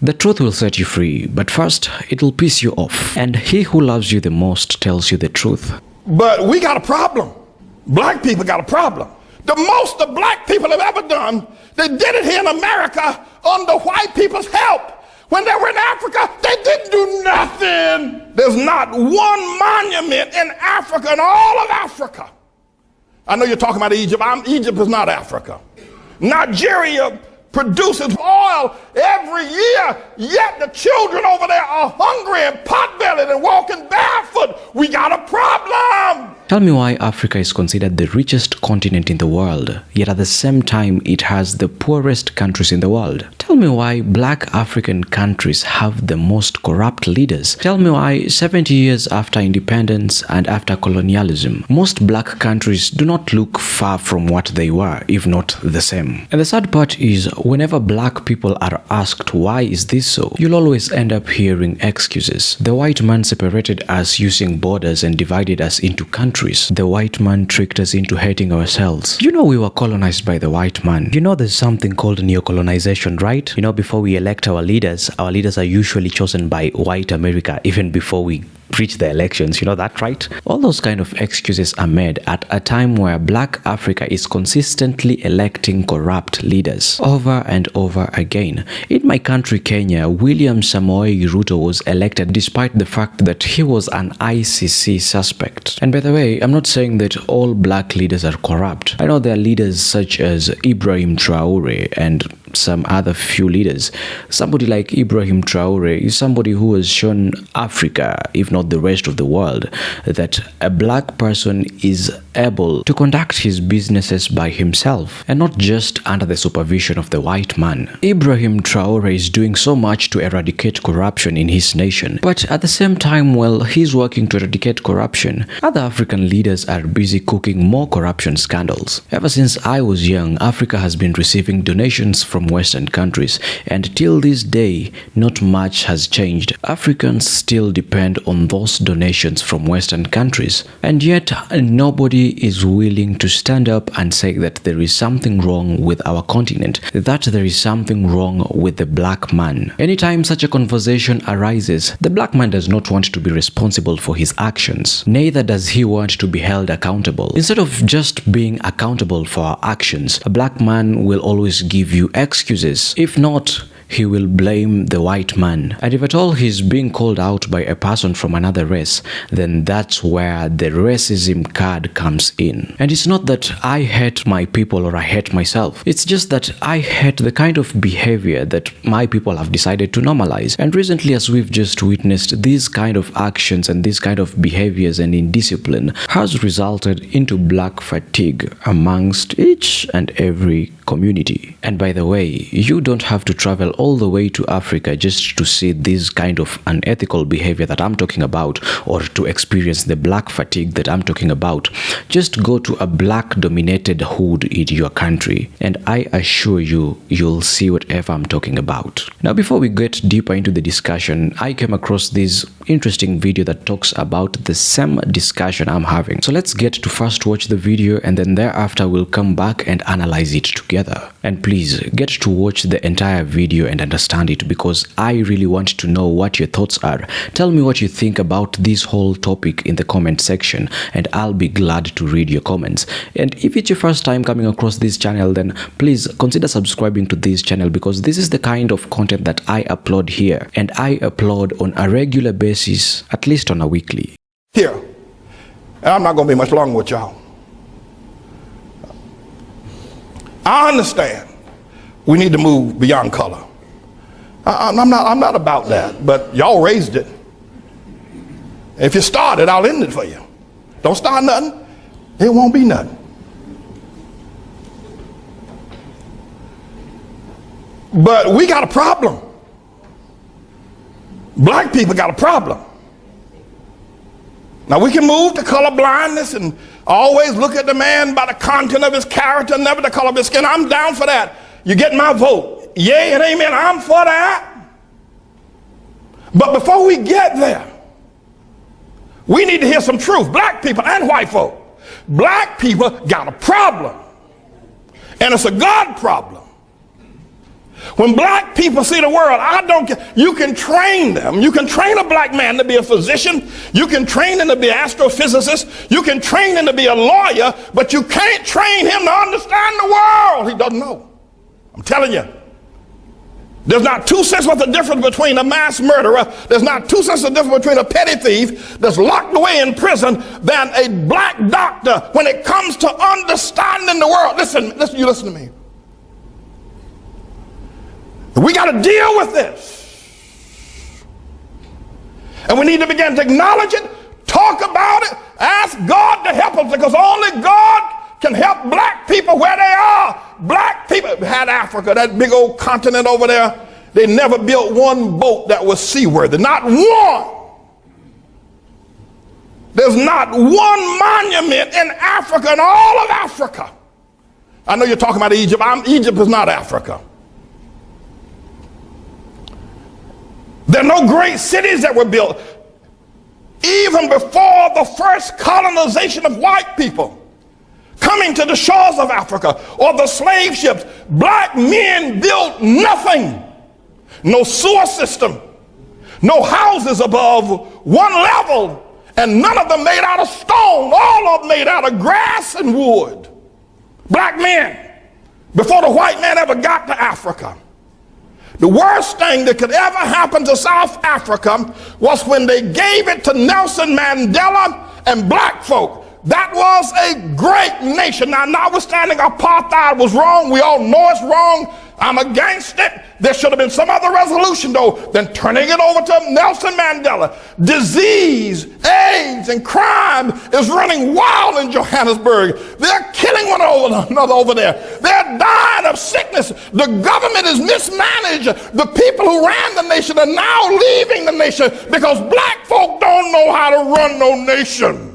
The truth will set you free, but first, it will piss you off. And he who loves you the most tells you the truth. But we got a problem. Black people got a problem. The most the black people have ever done, they did it here in America under white people's help. When they were in Africa, they didn't do nothing. There's not one monument in Africa, in all of Africa. I know you're talking about Egypt. Egypt is not Africa. Nigeria produces oil every year, yet the children over there are hungry and pot-bellied and walking barefoot. We got a problem. Tell me why Africa is considered the richest continent in the world, yet at the same time it has the poorest countries in the world. Tell me why black African countries have the most corrupt leaders. Tell me why 70 years after independence and after colonialism, most black countries do not look far from what they were, if not the same. And the sad part is, whenever black people are asked why is this so, you'll always end up hearing excuses. The white man separated us using borders and divided us into countries. The white man tricked us into hating ourselves. You know we were colonized by the white man. You know there's something called neocolonization, right? You know, before we elect our leaders are usually chosen by white America even before we reach the elections. You know that, right? All those kind of excuses are made at a time where black Africa is consistently electing corrupt leaders over and over again. In my country, Kenya, William Samoei Ruto was elected despite the fact that he was an ICC suspect. And by the way, I'm not saying that all black leaders are corrupt. I know there are leaders such as Ibrahim Traore and some other few leaders. Somebody like Ibrahim Traore is somebody who has shown Africa, if not the rest of the world, that a black person is able to conduct his businesses by himself and not just under the supervision of the white man. Ibrahim Traore is doing so much to eradicate corruption in his nation, but at the same time, while he's working to eradicate corruption, other African leaders are busy cooking more corruption scandals. Ever since I was young, Africa has been receiving donations from Western countries, and till this day, not much has changed. Africans still depend on those donations from Western countries, and yet nobody is willing to stand up and say that there is something wrong with our continent, that there is something wrong with the black man. Anytime such a conversation arises, the black man does not want to be responsible for his actions. Neither does he want to be held accountable. Instead of just being accountable for our actions, a black man will always give you excuses. If not, he will blame the white man. And if at all he's being called out by a person from another race, then that's where the racism card comes in. And it's not that I hate my people or I hate myself. It's just that I hate the kind of behavior that my people have decided to normalize. And recently, as we've just witnessed, these kind of actions and these kind of behaviors and indiscipline has resulted into black fatigue amongst each and every community. And by the way, you don't have to travel all the way to Africa just to see this kind of unethical behavior that I'm talking about, or to experience the black fatigue that I'm talking about. Just go to a black dominated hood in your country and I assure you, you'll see whatever I'm talking about. Now, before we get deeper into the discussion, I came across this interesting video that talks about the same discussion I'm having. So let's get to first watch the video, and then thereafter we'll come back and analyze it together. And please get to watch the entire video and understand it, because I really want to know what your thoughts are. Tell me what you think about this whole topic in the comment section, and I'll be glad to read your comments. And if it's your first time coming across this channel, then please consider subscribing to this channel, because this is the kind of content that I upload here, and I upload on a regular basis, at least on a weekly. Here, and I'm not going to be much longer with y'all. I understand we need to move beyond color. I'm not about that, but y'all raised it. If you start it, I'll end it for you. Don't start nothing, it won't be nothing. But we got a problem. Black people got a problem. Now, we can move to color blindness and always look at the man by the content of his character, never the color of his skin. I'm down for that. You get my vote. Yay and amen. I'm for that. But before we get there, we need to hear some truth. Black people and white folk. Black people got a problem. And it's a God problem. When black people see the world, I don't care. You can train them. You can train a black man to be a physician. You can train him to be an astrophysicist. You can train him to be a lawyer, but you can't train him to understand the world. He doesn't know. I'm telling you. There's not 2 cents worth of difference between a mass murderer. There's not 2 cents of difference between a petty thief that's locked away in prison than a black doctor when it comes to understanding the world. Listen, you listen to me. We got to deal with this. And we need to begin to acknowledge it, talk about it, ask God to help us, because only God can help black people where they are. Black people had Africa, that big old continent over there. They never built one boat that was seaworthy. Not one. There's not one monument in Africa, in all of Africa. I know you're talking about Egypt. Egypt is not Africa. There are no great cities that were built. Even before the first colonization of white people coming to the shores of Africa, or the slave ships, black men built nothing. No sewer system, no houses above one level, and none of them made out of stone. All of them made out of grass and wood. Black men, before the white man ever got to Africa. The worst thing that could ever happen to South Africa was when they gave it to Nelson Mandela and black folk. That was a great nation. Now, notwithstanding apartheid was wrong, we all know it's wrong. I'm against it. There should have been some other resolution, though, than turning it over to Nelson Mandela. Disease, AIDS, and crime is running wild in Johannesburg. They're killing one another over there. They're dying of sickness. The government is mismanaged. The people who ran the nation are now leaving the nation because black folk don't know how to run no nation.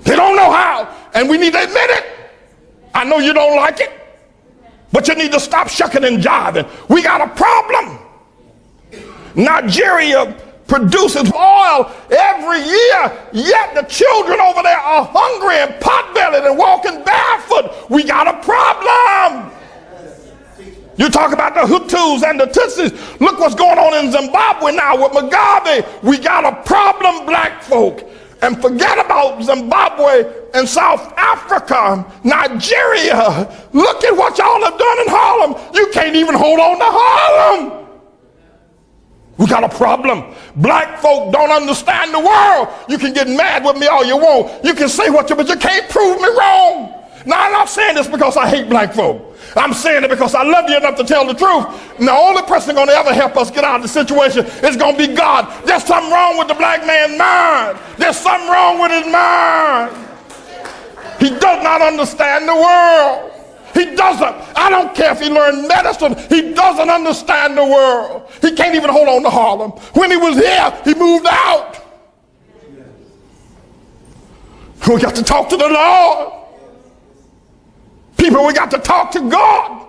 They don't know how, and we need to admit it. I know you don't like it, but you need to stop shucking and jiving. We got a problem. Nigeria produces oil every year, yet the children over there are hungry and pot-bellied and walking barefoot. We got a problem. You talk about the Hutus and the Tutsis. Look what's going on in Zimbabwe now with Mugabe. We got a problem, black folk. And forget about Zimbabwe and South Africa, Nigeria. Look at what y'all have done in Harlem. You can't even hold on to Harlem. We got a problem. Black folk don't understand the world. You can get mad with me all you want. You can say what you, but you can't prove me wrong. Now, I'm not saying this because I hate black folk. I'm saying it because I love you enough to tell the truth. And the only person going to ever help us get out of the situation is going to be God. There's something wrong with the black man's mind. There's something wrong with his mind. He does not understand the world. He doesn't. I don't care if he learned medicine. He doesn't understand the world. He can't even hold on to Harlem. When he was here, he moved out. We got to talk to the Lord. People, we got to talk to God.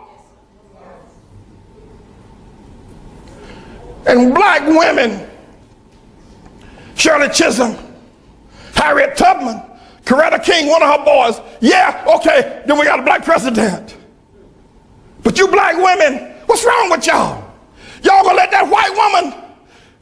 And black women, Shirley Chisholm, Harriet Tubman, Coretta King, one of her boys. Yeah, okay, then we got a black president. But you black women, what's wrong with y'all? Y'all gonna let that white woman,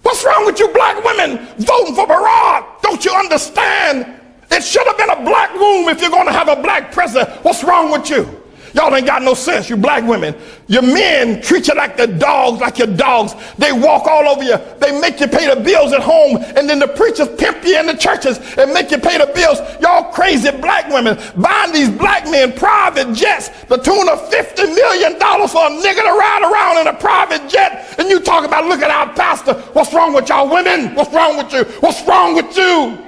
what's wrong with you black women voting for Barack? Don't you understand? It should have been a black womb if you're going to have a black president. What's wrong with you? Y'all ain't got no sense, you black women. Your men treat you like they're dogs, like your dogs. They walk all over you. They make you pay the bills at home, and then the preachers pimp you in the churches and make you pay the bills. Y'all crazy black women buying these black men private jets, the tune of $50 million for a nigga to ride around in a private jet. And you talk about, look at our pastor. What's wrong with y'all women? What's wrong with you? What's wrong with you?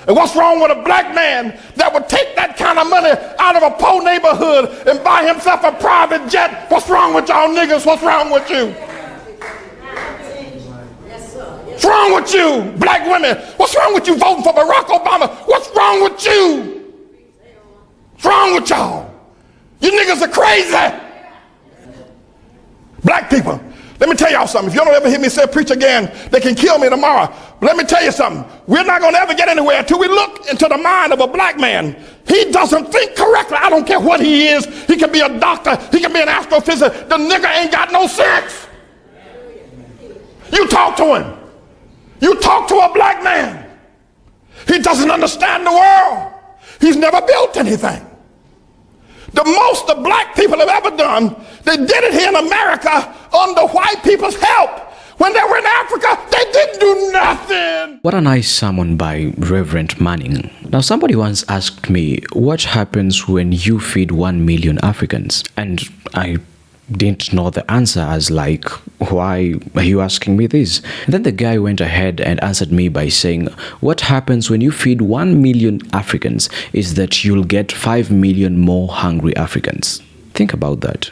And what's wrong with a black man that would take that kind of money out of a poor neighborhood and buy himself a private jet? What's wrong with y'all niggas? What's wrong with you? What's wrong with you, black women? What's wrong with you voting for Barack Obama? What's wrong with you? What's wrong with y'all? You niggas are crazy. Black people, let me tell y'all something. If you don't ever hear me say preach again, they can kill me tomorrow. But let me tell you something. We're not going to ever get anywhere until we look into the mind of a black man. He doesn't think correctly. I don't care what he is. He can be a doctor. He can be an astrophysicist. The nigga ain't got no sense. You talk to him. You talk to a black man. He doesn't understand the world. He's never built anything. The most the black people have ever done, they did it here in America under white people's help. When they were in Africa, they didn't do nothing. What a nice sermon by Reverend Manning. Now, somebody once asked me, what happens when you feed 1 million Africans? And I didn't know the answer, as like, why are you asking me this? And then the guy went ahead and answered me by saying, what happens when you feed 1 million Africans is that you'll get 5 million more hungry Africans. Think about that.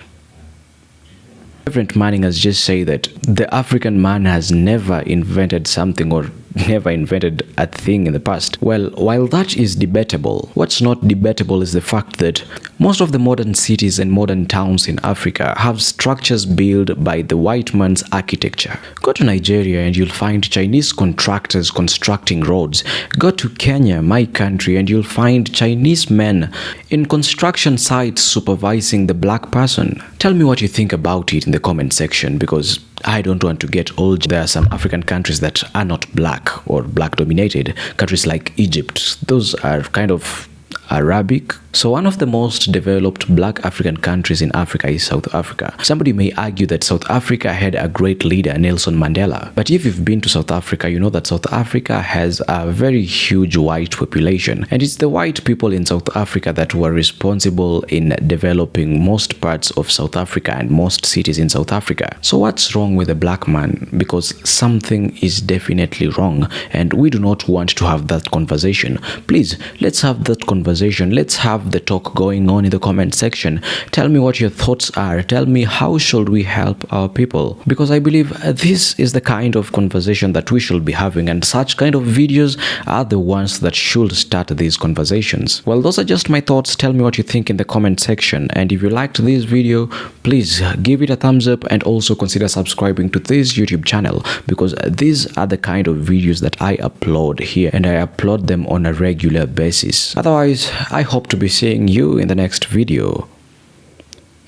Reverend Manning has just said that the African man has never invented something or never invented a thing in the past. Well, while that is debatable, what's not debatable is the fact that most of the modern cities and modern towns in Africa have structures built by the white man's architecture. Go to Nigeria and you'll find Chinese contractors constructing roads. Go to Kenya, my country, and you'll find Chinese men in construction sites supervising the black person. Tell me what you think about it in the comment section, because I don't want to get old. There are some African countries that are not black or black dominated. Countries like Egypt, those are kind of Arabic. So one of the most developed black African countries in Africa is South Africa. Somebody may argue that South Africa had a great leader, Nelson Mandela. But if you've been to South Africa, you know that South Africa has a very huge white population. And it's the white people in South Africa that were responsible in developing most parts of South Africa and most cities in South Africa. So what's wrong with a black man? Because something is definitely wrong, and we do not want to have that conversation. Please, let's have that conversation. Let's have the talk going on in the comment section. Tell me what your thoughts are. Tell me how should we help our people, because I believe this is the kind of conversation that we should be having, and such kind of videos are the ones that should start these conversations. Well, those are just my thoughts. Tell me what you think in the comment section, and if you liked this video, please give it a thumbs up and also consider subscribing to this YouTube channel, because these are the kind of videos that I upload here, and I upload them on a regular basis. Otherwise, I hope to be seeing you in the next video.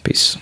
Peace.